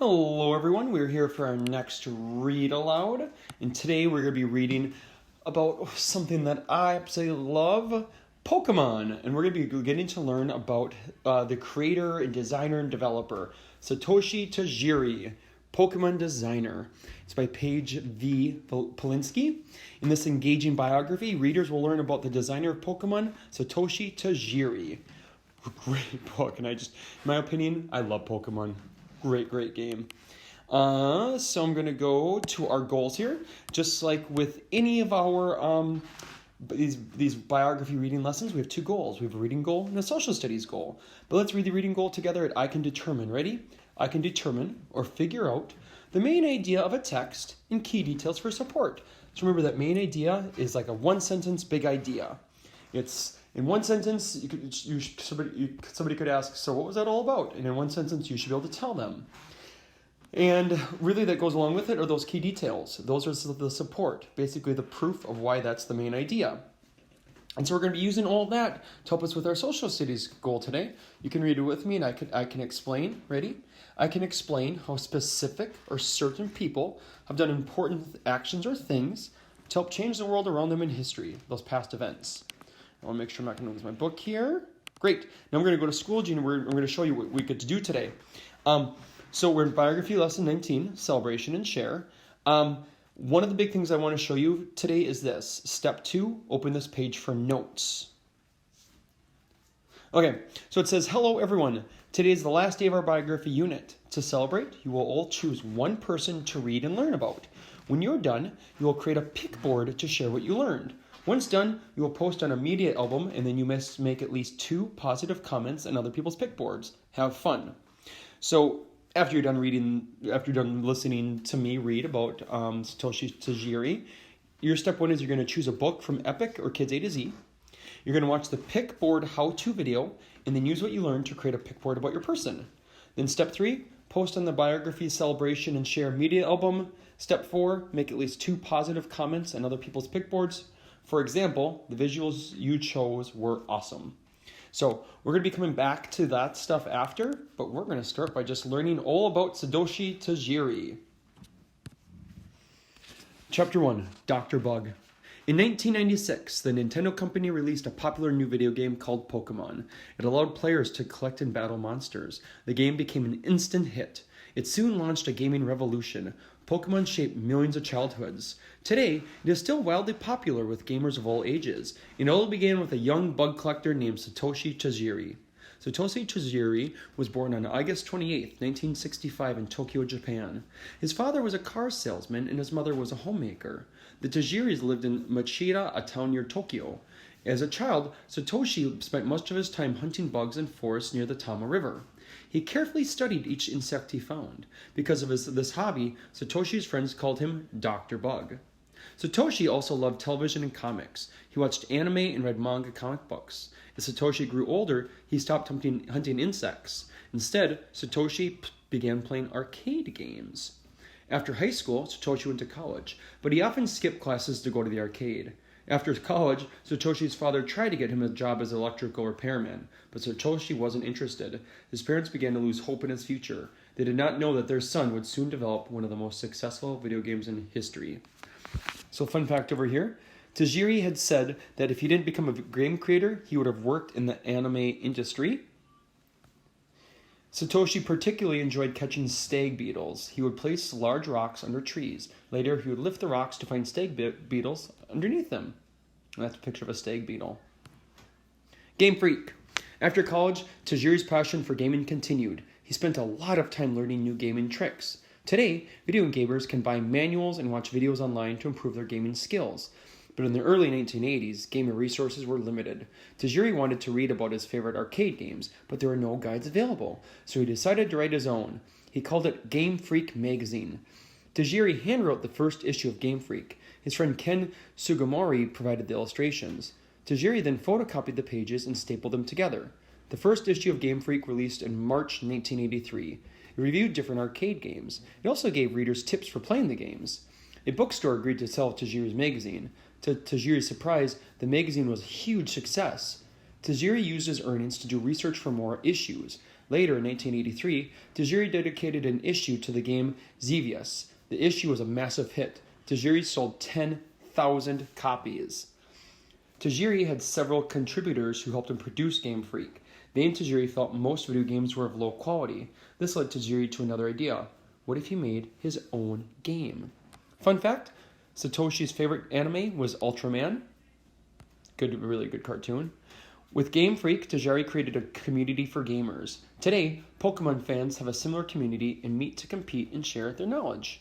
Hello everyone, we're here for our next read aloud, and today we're going to be reading about something that I absolutely love, Pokemon, and we're going to be getting to learn about the creator and designer and developer, Satoshi Tajiri, Pokemon designer. It's by Paige V. Polinsky. In this engaging biography, readers will learn about the designer of Pokemon, Satoshi Tajiri. Great book, and in my opinion, I love Pokemon. Great game. So I'm going to go to our goals here. Just like with any of our these biography reading lessons, we have two goals. We have a reading goal and a social studies goal. But let's read the reading goal together at I can determine. Ready? I can determine or figure out the main idea of a text and key details for support. So remember that main idea is like a one-sentence big idea. It's in one sentence, somebody could ask, so what was that all about? And in one sentence, you should be able to tell them. And really that goes along with it are those key details. Those are the support, basically the proof of why that's the main idea. And so we're going to be using all of that to help us with our social studies goal today. You can read it with me and I can explain. Ready? I can explain how specific or certain people have done important actions or things to help change the world around them in history, those past events. I want to make sure I'm not going to lose my book here. Great. Now we're going to go to School Gene. I'm going to show you what we get to do today. So we're in Biography Lesson 19, Celebration and Share. One of the big things I want to show you today is this. Step 2, open this page for notes. Okay, so it says, hello everyone. Today is the last day of our biography unit. To celebrate, you will all choose one person to read and learn about. When you're done, you will create a pick board to share what you learned. Once done, you will post on a media album, and then you must make at least 2 positive comments on other people's pick boards. Have fun. So after you're done listening to me read about Satoshi Tajiri, your step 1 is you're going to choose a book from Epic or Kids A to Z. You're going to watch the pick board how-to video, and then use what you learned to create a pick board about your person. Then step 3, post on the biography, celebration, and share media album. Step 4, make at least 2 positive comments on other people's pick boards. For example, the visuals you chose were awesome. So we're going to be coming back to that stuff after, but we're going to start by just learning all about Satoshi Tajiri. Chapter 1, Dr. Bug. In 1996, the Nintendo company released a popular new video game called Pokemon. It allowed players to collect and battle monsters. The game became an instant hit. It soon launched a gaming revolution. Pokemon shaped millions of childhoods. Today, it is still wildly popular with gamers of all ages. It all began with a young bug collector named Satoshi Tajiri. Satoshi Tajiri was born on August 28, 1965 in Tokyo, Japan. His father was a car salesman and his mother was a homemaker. The Tajiris lived in Machida, a town near Tokyo. As a child, Satoshi spent much of his time hunting bugs in forests near the Tama River. He carefully studied each insect he found. Because of this hobby, Satoshi's friends called him Dr. Bug. Satoshi also loved television and comics. He watched anime and read manga comic books. As Satoshi grew older, he stopped hunting insects. Instead, Satoshi began playing arcade games. After high school, Satoshi went to college, but he often skipped classes to go to the arcade. After college, Satoshi's father tried to get him a job as an electrical repairman, but Satoshi wasn't interested. His parents began to lose hope in his future. They did not know that their son would soon develop one of the most successful video games in history. So fun fact over here, Tajiri had said that if he didn't become a game creator, he would have worked in the anime industry. Satoshi particularly enjoyed catching stag beetles. He would place large rocks under trees. Later, he would lift the rocks to find stag beetles underneath them. And that's a picture of a stag beetle. Game freak. After college, Tajiri's passion for gaming continued. He spent a lot of time learning new gaming tricks. Today, video gamers can buy manuals and watch videos online to improve their gaming skills. But in the early 1980s, gamer resources were limited. Tajiri wanted to read about his favorite arcade games, but there were no guides available, so he decided to write his own. He called it Game Freak magazine. Tajiri handwrote the first issue of Game Freak. His friend Ken Sugimori provided the illustrations. Tajiri then photocopied the pages and stapled them together. The first issue of Game Freak released in March 1983. It reviewed different arcade games. It also gave readers tips for playing the games. A bookstore agreed to sell Tajiri's magazine. To Tajiri's surprise, the magazine was a huge success. Tajiri used his earnings to do research for more issues. Later, in 1983, Tajiri dedicated an issue to the game Xevious. The issue was a massive hit. Tajiri sold 10,000 copies. Tajiri had several contributors who helped him produce Game Freak. They and Tajiri felt most video games were of low quality. This led Tajiri to another idea. What if he made his own game? Fun fact, Satoshi's favorite anime was Ultraman. Really good cartoon. With Game Freak, Tajiri created a community for gamers. Today, Pokemon fans have a similar community and meet to compete and share their knowledge.